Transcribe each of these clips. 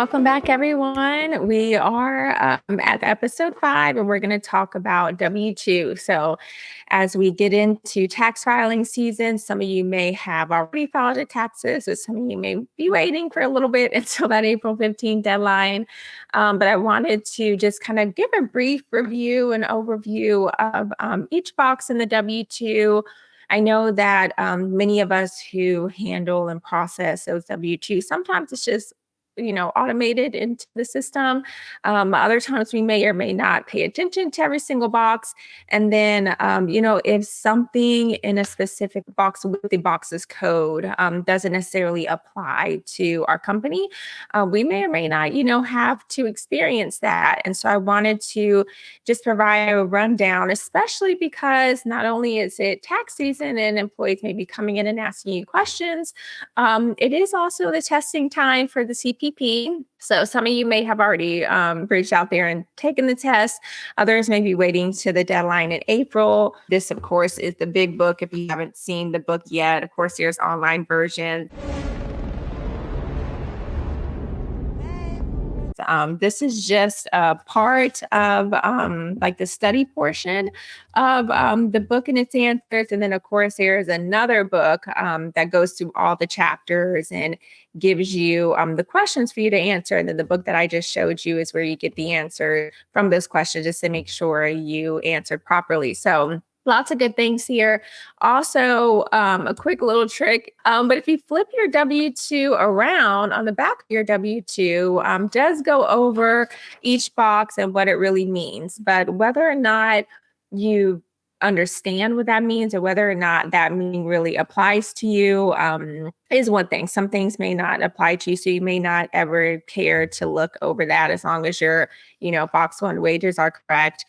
Welcome back, everyone. We are at episode 5, and we're going to talk about W-2. So, as we get into tax filing season, some of you may have already filed your taxes, or some of you may be waiting for a little bit until that April 15th deadline. But I wanted to just kind of give a brief review and overview of each box in the W-2. I know that many of us who handle and process those W-2, sometimes it's just automated into the system. Other times we may or may not pay attention to every single box. And then, if something in a specific box with the box's code doesn't necessarily apply to our company, we may or may not, have to experience that. And so I wanted to just provide a rundown, especially because not only is it tax season and employees may be coming in and asking you questions, it is also the testing time for the CPP. So some of you may have already reached out there and taken the test. Others may be waiting to the deadline in April. This, of course, is the big book. If you haven't seen the book yet, of course, there's online version. This is just a part of like the study portion of the book and its answers. And then, of course, there's another book that goes through all the chapters and gives you the questions for you to answer. And then the book that I just showed you is where you get the answer from those questions just to make sure you answered properly. So lots of good things here. Also, a quick little trick. But if you flip your W-2 around on the back of your W-2, does go over each box and what it really means. But whether or not you understand what that means or whether or not that meaning really applies to you is one thing. Some things may not apply to you, so you may not ever care to look over that as long as your, box one wages are correct.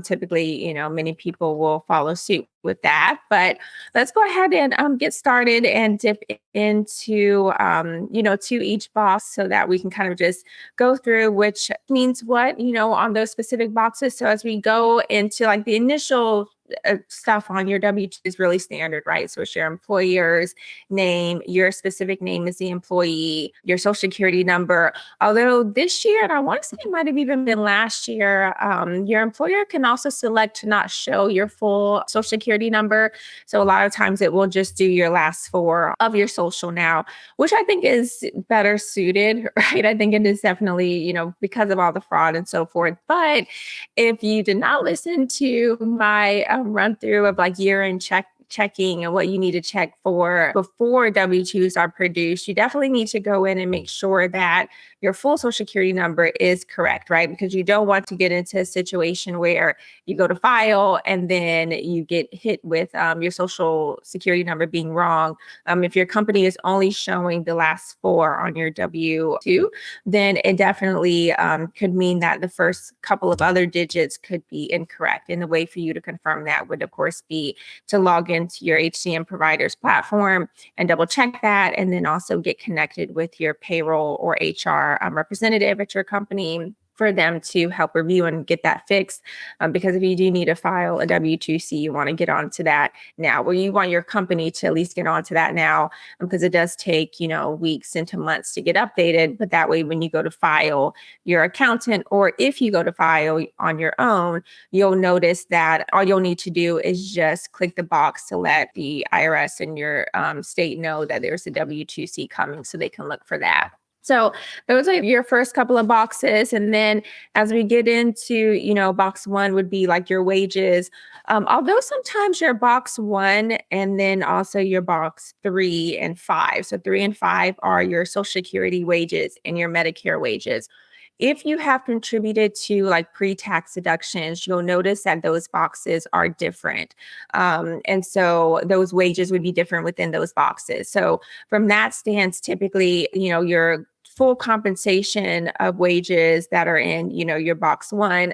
Typically, many people will follow suit with that. But let's go ahead and get started and dip into, to each box so that we can kind of just go through which means what, on those specific boxes. So as we go into like the initial stuff on your W-2 is really standard, right? So it's your employer's name, your specific name as the employee, your social security number. Although this year, and I want to say it might have even been last year, your employer can also select to not show your full social security number. So a lot of times it will just do your last 4 of your social now, which I think is better suited, right? I think it is definitely, because of all the fraud and so forth. But if you did not listen to my run through of like year-end checking and what you need to check for before W-2s are produced, you definitely need to go in and make sure that your full social security number is correct, right? Because you don't want to get into a situation where you go to file and then you get hit with your social security number being wrong. If your company is only showing the last 4 on your W-2, then it definitely could mean that the first couple of other digits could be incorrect. And the way for you to confirm that would, of course, be to log into your HCM provider's platform and double check that, and then also get connected with your payroll or HR representative at your company for them to help review and get that fixed. Because if you do need to file a W-2C, you want to get onto that now. Well, you want your company to at least get onto that now because it does take, weeks into months to get updated. But that way, when you go to file your accountant, or if you go to file on your own, you'll notice that all you'll need to do is just click the box to let the IRS and your state know that there's a W-2C coming so they can look for that. So those are your first couple of boxes. And then as we get into, box 1 would be like your wages. Although sometimes your box 1 and then also your box 3 and 5. So 3 and 5 are your social security wages and your Medicare wages. If you have contributed to like pre-tax deductions, you'll notice that those boxes are different. And so those wages would be different within those boxes. So from that stance, typically, your full compensation of wages that are in, your box 1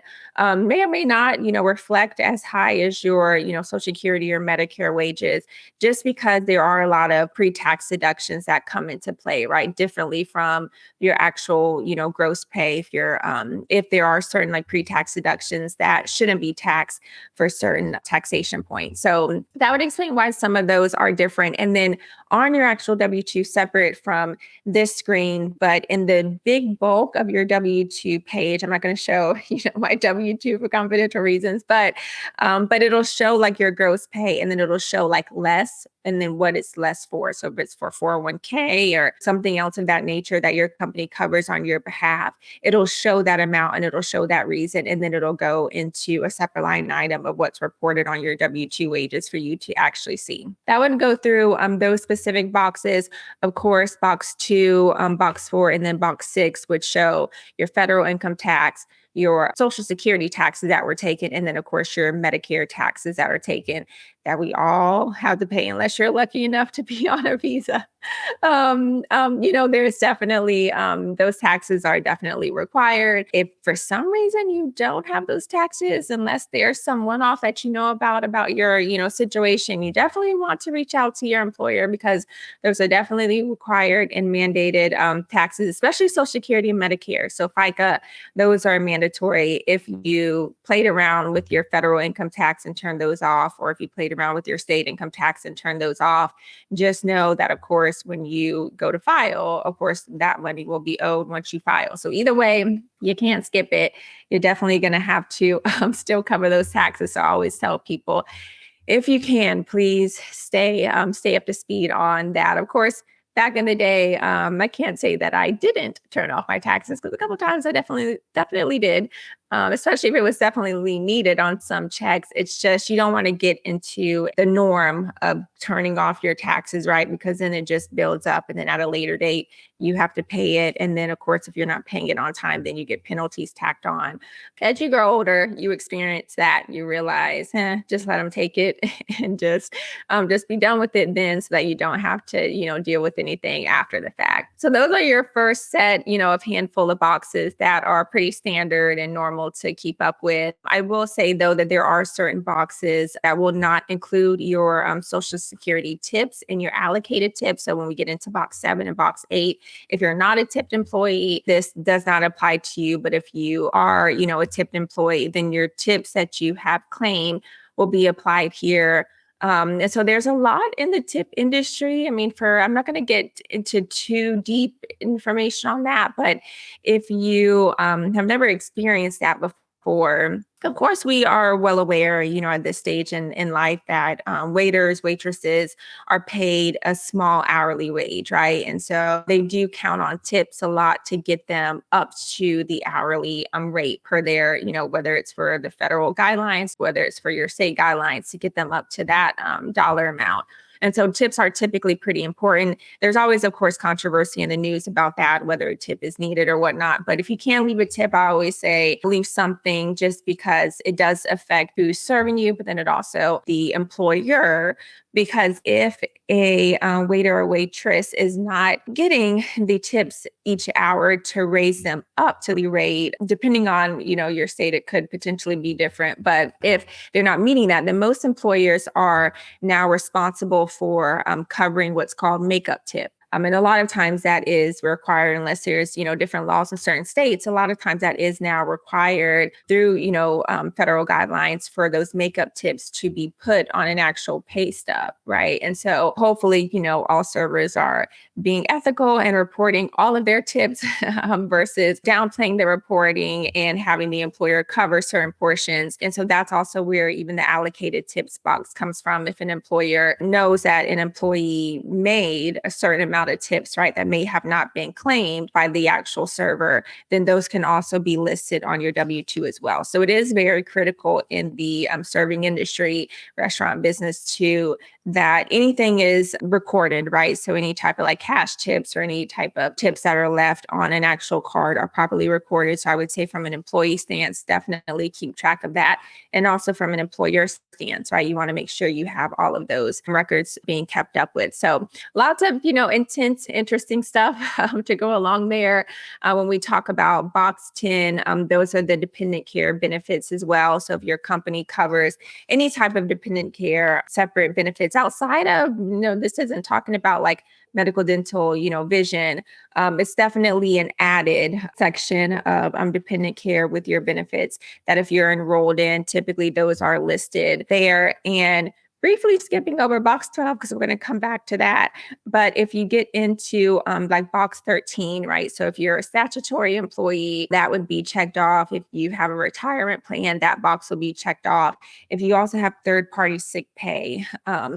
may or may not, reflect as high as your, social security or Medicare wages, just because there are a lot of pre-tax deductions that come into play, right? Differently from your actual, gross pay. If there are certain like pre-tax deductions that shouldn't be taxed for certain taxation points. So that would explain why some of those are different. And then on your actual W-2 separate from this screen, but but in the big bulk of your W-2 page, I'm not going to show, my W-2 for confidential reasons, but it'll show like your gross pay, and then it'll show like less and then what it's less for. So if it's for 401k or something else of that nature that your company covers on your behalf, it'll show that amount and it'll show that reason. And then it'll go into a separate line item of what's reported on your W-2 wages for you to actually see. That would go through those specific boxes. Of course, box 2, box 4, and then box 6 would show your federal income tax, your Social Security taxes that were taken, and then, of course, your Medicare taxes that are taken that we all have to pay unless you're lucky enough to be on a visa. There's definitely those taxes are definitely required. If for some reason you don't have those taxes, unless there's some one-off that you know about your situation, you definitely want to reach out to your employer, because those are definitely required and mandated taxes, especially Social Security and Medicare. So FICA, those are mandatory. If you played around with your federal income tax and turned those off, or if you played around with your state income tax and turned those off, just know that, of course, when you go to file, of course, that money will be owed once you file. So either way, you can't skip it. You're definitely going to have to still cover those taxes. So I always tell people, if you can, please stay up to speed on that. Of course, back in the day, I can't say that I didn't turn off my taxes, because a couple of times I definitely did, especially if it was definitely needed on some checks. It's just you don't want to get into the norm of turning off your taxes, right? Because then it just builds up, and then at a later date, you have to pay it. And then, of course, if you're not paying it on time, then you get penalties tacked on. As you grow older, you experience that. You realize, just let them take it and just be done with it then, so that you don't have to, deal with anything after the fact. So those are your first set, of handful of boxes that are pretty standard and normal to keep up with. I will say, though, that there are certain boxes that will not include your Social Security tips and your allocated tips. So when we get into box 7 and box 8, if you're not a tipped employee, this does not apply to you. But if you are, a tipped employee, then your tips that you have claimed will be applied here. And so there's a lot in the tip industry. I mean, I'm not going to get into too deep information on that, but if you have never experienced that before, of course, we are well aware, at this stage in life, that waiters, waitresses are paid a small hourly wage, right? And so they do count on tips a lot to get them up to the hourly rate per their, whether it's for the federal guidelines, whether it's for your state guidelines, to get them up to that dollar amount. And so tips are typically pretty important. There's always, of course, controversy in the news about that, whether a tip is needed or whatnot. But if you can't leave a tip, I always say leave something, just because it does affect who's serving you, but then it also the employer. Because if a waiter or waitress is not getting the tips each hour to raise them up to the rate, depending on, your state, it could potentially be different. But if they're not meeting that, then most employers are now responsible for covering what's called makeup tip. And a lot of times that is required, unless there's, different laws in certain states. A lot of times that is now required through, federal guidelines for those makeup tips to be put on an actual pay stub, right? And so hopefully, all servers are being ethical and reporting all of their tips versus downplaying the reporting and having the employer cover certain portions. And so that's also where even the allocated tips box comes from. If an employer knows that an employee made a certain amount of tips, right, that may have not been claimed by the actual server, then those can also be listed on your W-2 as well. So it is very critical in the serving industry, restaurant business too, that anything is recorded, right? So any type of like cash tips or any type of tips that are left on an actual card are properly recorded. So I would say from an employee stance, definitely keep track of that. And also from an employer stance, right? You want to make sure you have all of those records being kept up with. So lots of, intense, interesting stuff to go along there. When we talk about box 10, those are the dependent care benefits as well. So if your company covers any type of dependent care, separate benefits outside of, this isn't talking about like medical, dental, vision. It's definitely an added section of dependent care with your benefits that if you're enrolled in, typically those are listed there. And briefly skipping over box 12 because we're going to come back to that. But if you get into like box 13, right? So if you're a statutory employee, that would be checked off. If you have a retirement plan, that box will be checked off. If you also have third party sick pay,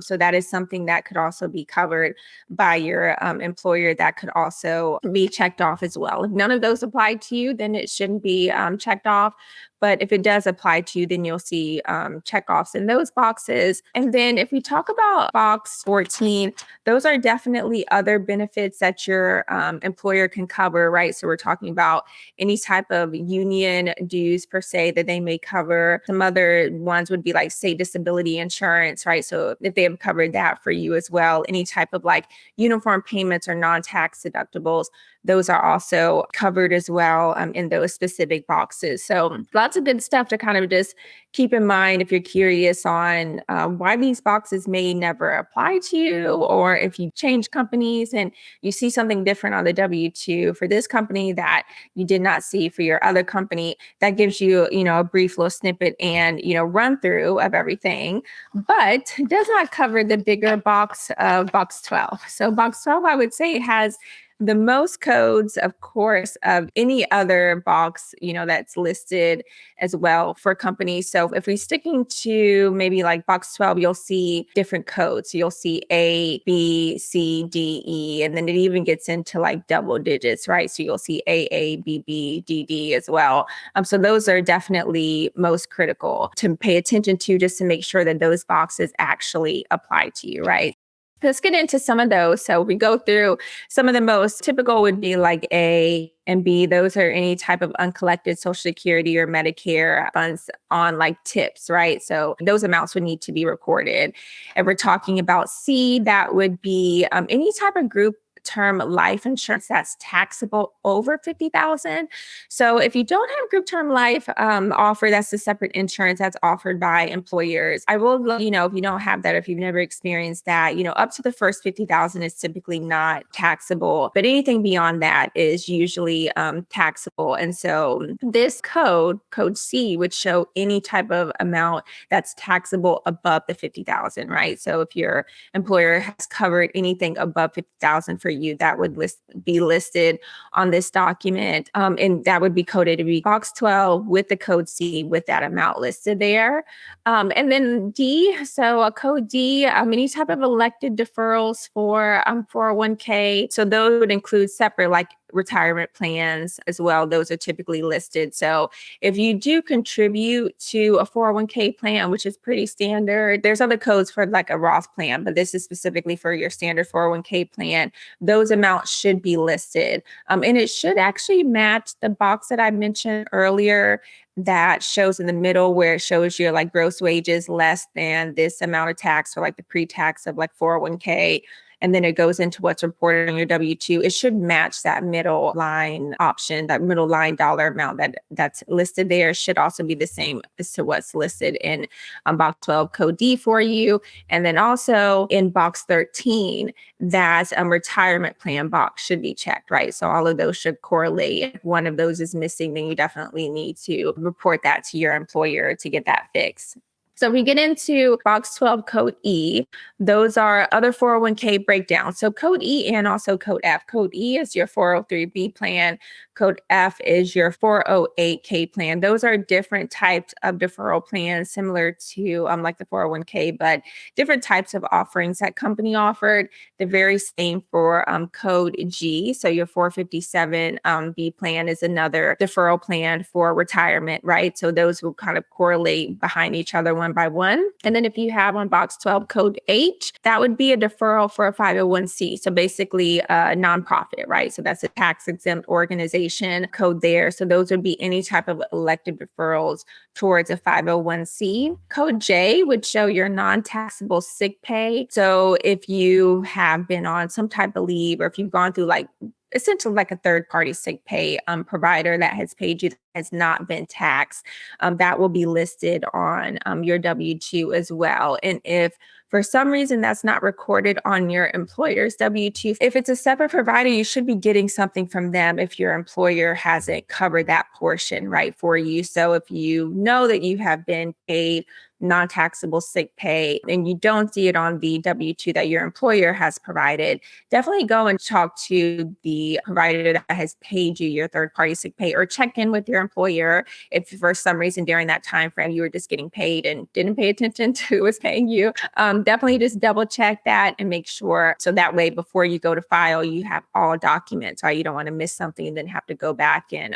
so that is something that could also be covered by your employer, that could also be checked off as well. If none of those apply to you, then it shouldn't be checked off. But if it does apply to you, then you'll see checkoffs in those boxes. And then if we talk about box 14, those are definitely other benefits that your employer can cover, right? So we're talking about any type of union dues per se that they may cover. Some other ones would be like state disability insurance, right? So if they have covered that for you as well, any type of like uniform payments or non-tax deductibles, those are also covered as well in those specific boxes. So lots of good stuff to kind of just keep in mind if you're curious on why these boxes may never apply to you, or if you change companies and you see something different on the W-2 for this company that you did not see for your other company. That gives you, a brief little snippet and, run through of everything, but it does not cover the bigger box of box 12. So box 12, I would say, has the most codes, of course, of any other box, that's listed as well for companies. So if we're sticking to maybe like box 12, you'll see different codes. So you'll see A, B, C, D, E, and then it even gets into like double digits, right? So you'll see A, B, B, D, D as well. So those are definitely most critical to pay attention to, just to make sure that those boxes actually apply to you, right? Let's get into some of those. So we go through some of the most typical would be like A and B. Those are any type of uncollected Social Security or Medicare funds on like tips, right? So those amounts would need to be recorded. And we're talking about C, that would be any type of group term life insurance that's taxable over 50,000. So if you don't have group term life offer, that's a separate insurance that's offered by employers. I will let you know if you don't have that, if you've never experienced that, up to the first 50,000 is typically not taxable, but anything beyond that is usually taxable. And so this code C, would show any type of amount that's taxable above the 50,000, right? So if your employer has covered anything above 50,000 for you, that would be listed on this document. And that would be coded to be box 12 with the code C with that amount listed there. And then D, so a code D, any type of elected deferrals for 401k. So those would include separate like retirement plans as well. Those are typically listed. So if you do contribute to a 401k plan, which is pretty standard, there's other codes for like a Roth plan, but this is specifically for your standard 401k plan. Those amounts should be listed. And it should actually match the box that I mentioned earlier that shows in the middle, where it shows your like gross wages less than this amount of tax, or like the pre-tax of like 401k. And then it goes into what's reported on your W-2. It should match that middle line option, that middle line dollar amount that's listed there should also be the same as to what's listed in box 12 code D for you. And then also in box 13, that retirement plan box should be checked, right? So all of those should correlate. If one of those is missing, then you definitely need to report that to your employer to get that fixed. So we get into box 12 code E. Those are other 401k breakdowns. So code E and also code F. Code E is your 403B plan. Code F is your 408k plan. Those are different types of deferral plans, similar to like the 401k, but different types of offerings that company offered. The very same for code G. So your 457B plan is another deferral plan for retirement, right? So those will kind of correlate behind each other one by one. And then if you have on box 12 code H, that would be a deferral for a 501c. So basically a nonprofit, right? So that's a tax exempt organization code there. So those would be any type of elective deferrals towards a 501c. Code J would show your non-taxable sick pay. So if you have been on some type of leave, or if you've gone through like essentially like a third party sick pay provider that has paid you, that has not been taxed, that will be listed on your W-2 as well. And if For some reason, that's not recorded on your employer's W-2. If it's a separate provider, you should be getting something from them if your employer hasn't covered that portion, right, for you. So if you know that you have been paid non-taxable sick pay and you don't see it on the W-2 that your employer has provided, definitely go and talk to the provider that has paid you your third-party sick pay, or check in with your employer if for some reason during that time frame you were just getting paid and didn't pay attention to who was paying you. Definitely just double check that and make sure, so that way before you go to file, you have all documents, right? You don't want to miss something and then have to go back and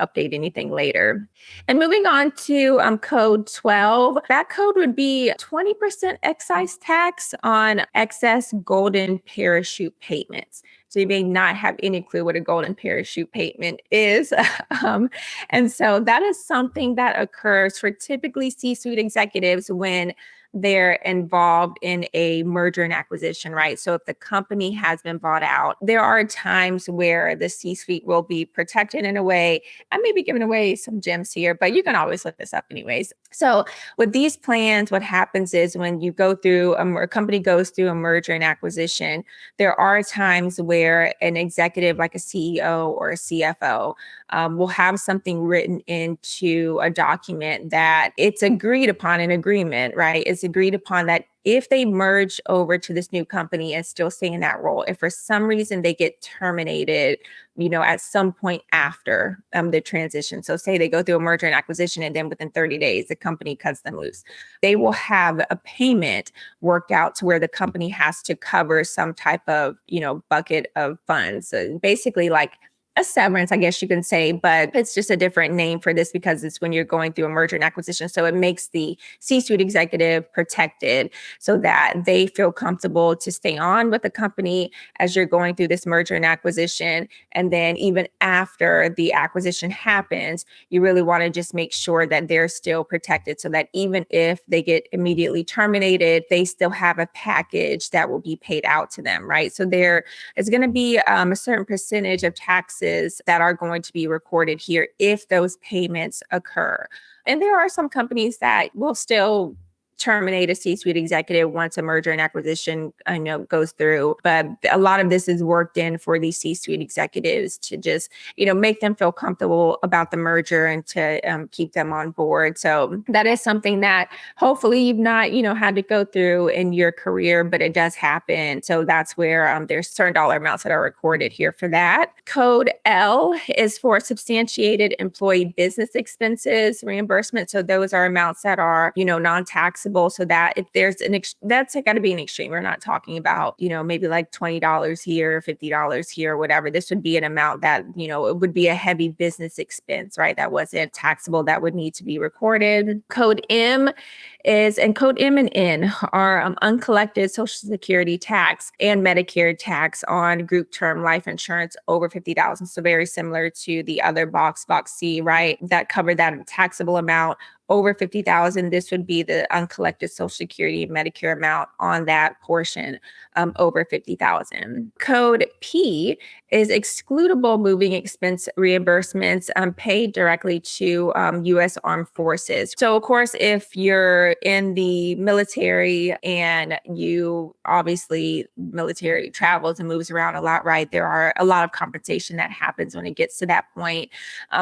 update anything later. And moving on to code 12, that code would be 20% excise tax on excess golden parachute payments. So you may not have any clue what a golden parachute payment is. And so that is something that occurs for typically C-suite executives when they're involved in a merger and acquisition, right? So if the company has been bought out, there are times where the C-suite will be protected in a way. I may be giving away some gems here, but you can always look this up anyways. So with these plans, what happens is when you go through, a company goes through a merger and acquisition, there are times where an executive like a CEO or a CFO will have something written into a document that it's agreed upon an agreement, right? It's agreed upon that if they merge over to this new company and still stay in that role, if for some reason they get terminated, at some point after the transition. So say they go through a merger and acquisition and then within 30 days, the company cuts them loose. They will have a payment worked out to where the company has to cover some type of, bucket of funds. So basically like a severance, I guess you can say, but it's just a different name for this because it's when you're going through a merger and acquisition. So it makes the C-suite executive protected so that they feel comfortable to stay on with the company as you're going through this merger and acquisition. And then even after the acquisition happens, you really want to just make sure that they're still protected so that even if they get immediately terminated, they still have a package that will be paid out to them, right? So there is going to be a certain percentage of taxes that are going to be recorded here if those payments occur. And there are some companies that will still terminate a C-suite executive once a merger and acquisition goes through, but a lot of this is worked in for these C-suite executives to just make them feel comfortable about the merger and to keep them on board. So that is something that hopefully you've not had to go through in your career, but it does happen. So that's where there's certain dollar amounts that are recorded here for that. Code L is for substantiated employee business expenses reimbursement. So those are amounts that are non-taxable. So that if there's that's got to be an extreme. We're not talking about, maybe like $20 here, $50 here, whatever. This would be an amount that, it would be a heavy business expense, right? That wasn't taxable, that would need to be recorded. Code M and N are uncollected Social Security tax and Medicare tax on group term life insurance over 50,000. So very similar to the other box C, right? That covered that taxable amount over 50,000. This would be the uncollected Social Security and Medicare amount on that portion over 50,000. Code P is excludable moving expense reimbursements paid directly to U.S. Armed Forces. So, of course, if you're in the military and you obviously military travels and moves around a lot, right? There are a lot of compensation that happens when it gets to that point.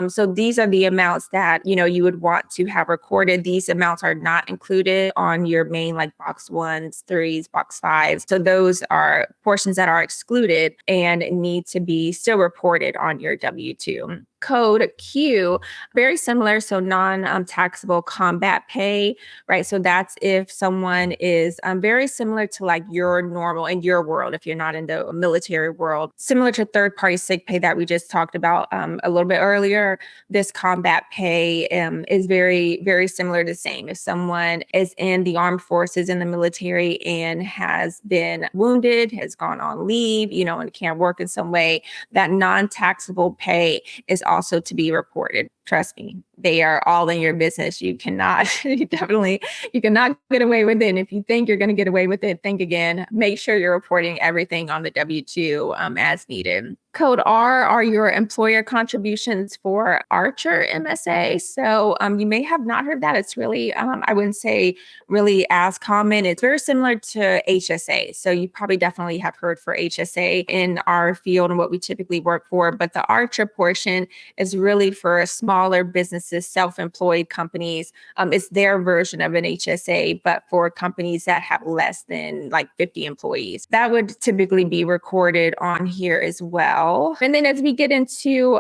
So these are the amounts that, you would want to have recorded. These amounts are not included on your main like box 1s, 3s, box 5s. So those are portions that are excluded and need to be still reported on your W-2. Code Q, very similar. So non-taxable combat pay, right? So that's if someone is very similar to like your normal in your world, if you're not in the military world, similar to third-party sick pay that we just talked about a little bit earlier. This combat pay is very, very similar to the same. If someone is in the armed forces in the military and has been wounded, has gone on leave, and can't work in some way, that non-taxable pay is also to be reported. Trust me, they are all in your business. You cannot, you cannot get away with it. And if you think you're going to get away with it, think again. Make sure you're reporting everything on the W-2 as needed. Code R are your employer contributions for Archer MSA. So you may have not heard that. It's really, I wouldn't say really as common. It's very similar to HSA. So you probably definitely have heard for HSA in our field and what we typically work for. But the Archer portion is really for smaller businesses, self-employed companies. It's their version of an HSA, but for companies that have less than like 50 employees. That would typically be recorded on here as well. And then as we get into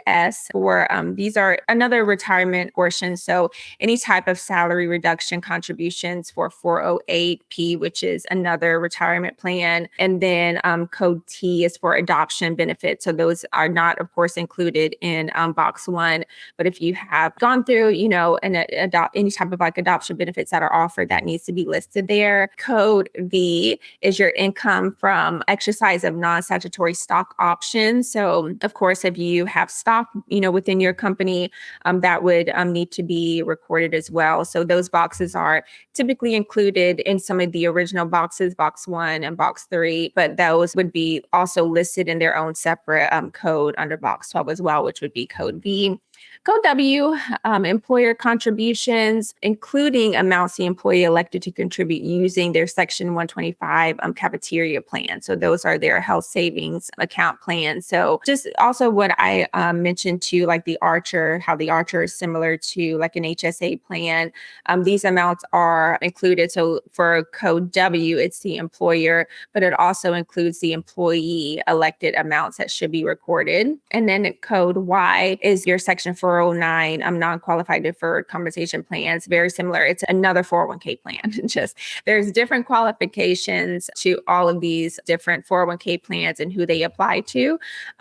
S for these are another retirement portion. So any type of salary reduction contributions for 408P, which is another retirement plan. And then code T is for adoption benefits. So those are not, of course, included in box 1. But if you have gone through, any type of like adoption benefits that are offered, that needs to be listed there. Code V is your income from exercise of non-statutory stock options. So of course, if you have stock, within your company, that would need to be recorded as well. So those boxes are typically included in some of the original boxes, box 1 and box 3, but those would be also listed in their own separate code under box 12 as well, which would be code V. Code W, employer contributions, including amounts the employee elected to contribute using their Section 125 cafeteria plan. So those are their health savings account plans. So just also what I mentioned to like the Archer, how the Archer is similar to like an HSA plan. These amounts are included. So for code W, it's the employer, but it also includes the employee elected amounts that should be recorded. And then code Y is your Section 409 non-qualified deferred compensation plans. Very similar. It's another 401k plan. Just there's different qualifications to all of these different 401k plans and who they apply to.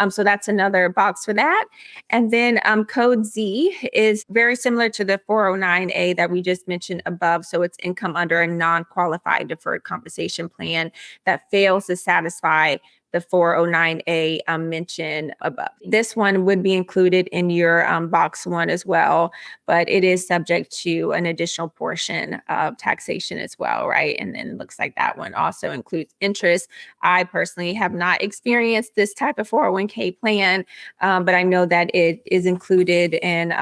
So that's another box for that. And then code Z is very similar to the 409A that we just mentioned above. So it's income under a non-qualified deferred compensation plan that fails to satisfy the 409A mentioned above. This one would be included in your box 1 as well, but it is subject to an additional portion of taxation as well, right? And then it looks like that one also includes interest. I personally have not experienced this type of 401k plan, but I know that it is included in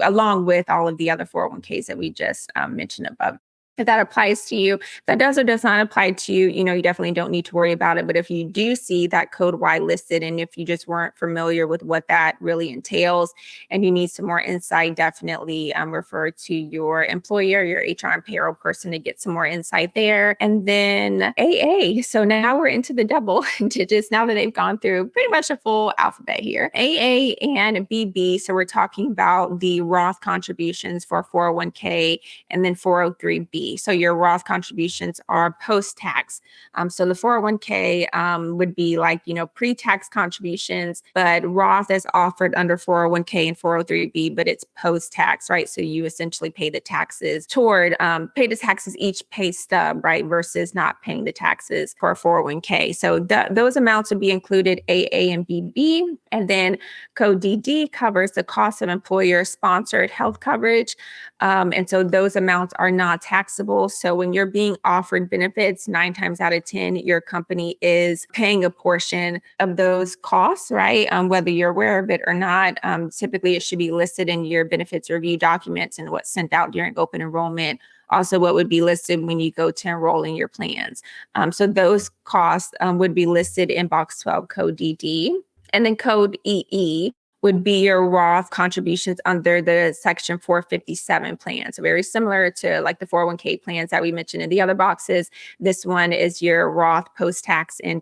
along with all of the other 401ks that we just mentioned above. If that applies to you, that does or does not apply to you, you definitely don't need to worry about it. But if you do see that code Y listed, and if you just weren't familiar with what that really entails and you need some more insight, definitely refer to your employer, your HR and payroll person to get some more insight there. And then AA. So now we're into the double digits now that they've gone through pretty much a full alphabet here. AA and BB. So we're talking about the Roth contributions for 401k and then 403B. So your Roth contributions are post-tax. So the 401k would be like, pre-tax contributions, but Roth is offered under 401k and 403b, but it's post-tax, right? So you essentially pay the taxes pay the taxes each pay stub, right? Versus not paying the taxes for a 401k. So those amounts would be included AA and BB. And then code DD covers the cost of employer-sponsored health coverage. And so those amounts are not taxable. So when you're being offered benefits, 9 times out of 10, your company is paying a portion of those costs, right? Whether you're aware of it or not. Typically, it should be listed in your benefits review documents and what's sent out during open enrollment. Also, what would be listed when you go to enroll in your plans. So those costs would be listed in box 12, code DD. And then code EE would be your Roth contributions under the Section 457 plan. So very similar to like the 401k plans that we mentioned in the other boxes. This one is your Roth post-tax in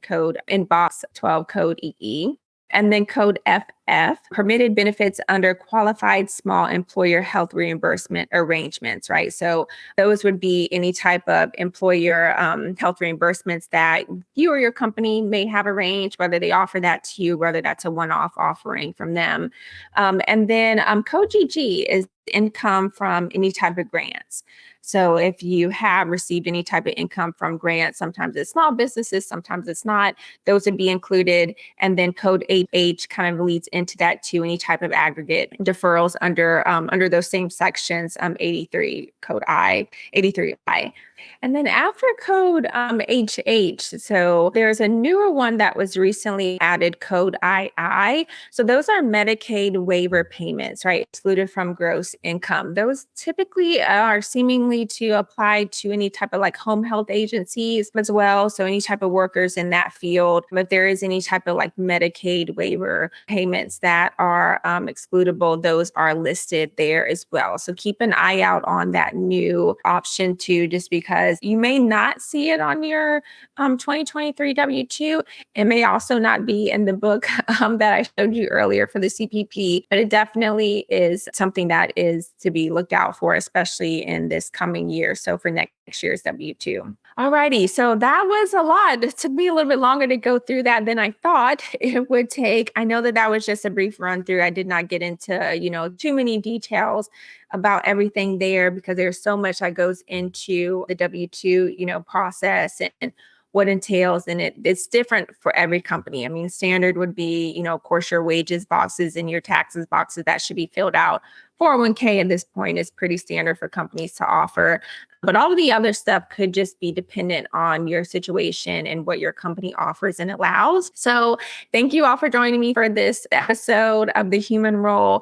box 12, code EE. And then code FF, permitted benefits under qualified small employer health reimbursement arrangements, right? So those would be any type of employer health reimbursements that you or your company may have arranged, whether they offer that to you, whether that's a one-off offering from them. And then code GG is income from any type of grants. So if you have received any type of income from grants, sometimes it's small businesses, sometimes it's not, those would be included. And then code 8H kind of leads into that too, any type of aggregate deferrals under those same sections, 83 code I, 83I. And then after code HH, so there's a newer one that was recently added, code II. So those are Medicaid waiver payments, right? Excluded from gross income. Those typically are seemingly to apply to any type of like home health agencies as well. So any type of workers in that field. If there is any type of like Medicaid waiver payments that are excludable, those are listed there as well. So keep an eye out on that new option too, just because you may not see it on your 2023 W-2. It may also not be in the book that I showed you earlier for the CPP, but it definitely is something that is to be looked out for, especially in this coming year. So for next year's W-2. Alrighty, so that was a lot. It took me a little bit longer to go through that than I thought it would take. I know that that was just a brief run through. I did not get into, too many details about everything there because there's so much that goes into the W-2, process and what entails in it. It's different for every company. I mean, standard would be, of course, your wages boxes and your taxes boxes that should be filled out. 401k at this point is pretty standard for companies to offer. But all of the other stuff could just be dependent on your situation and what your company offers and allows. So thank you all for joining me for this episode of the Human Roll.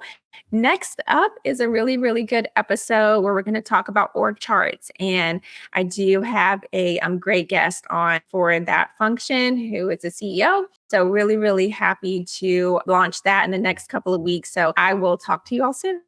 Next up is a really, really good episode where we're going to talk about org charts. And I do have a great guest on for that function who is a CEO. So really, really happy to launch that in the next couple of weeks. So I will talk to you all soon.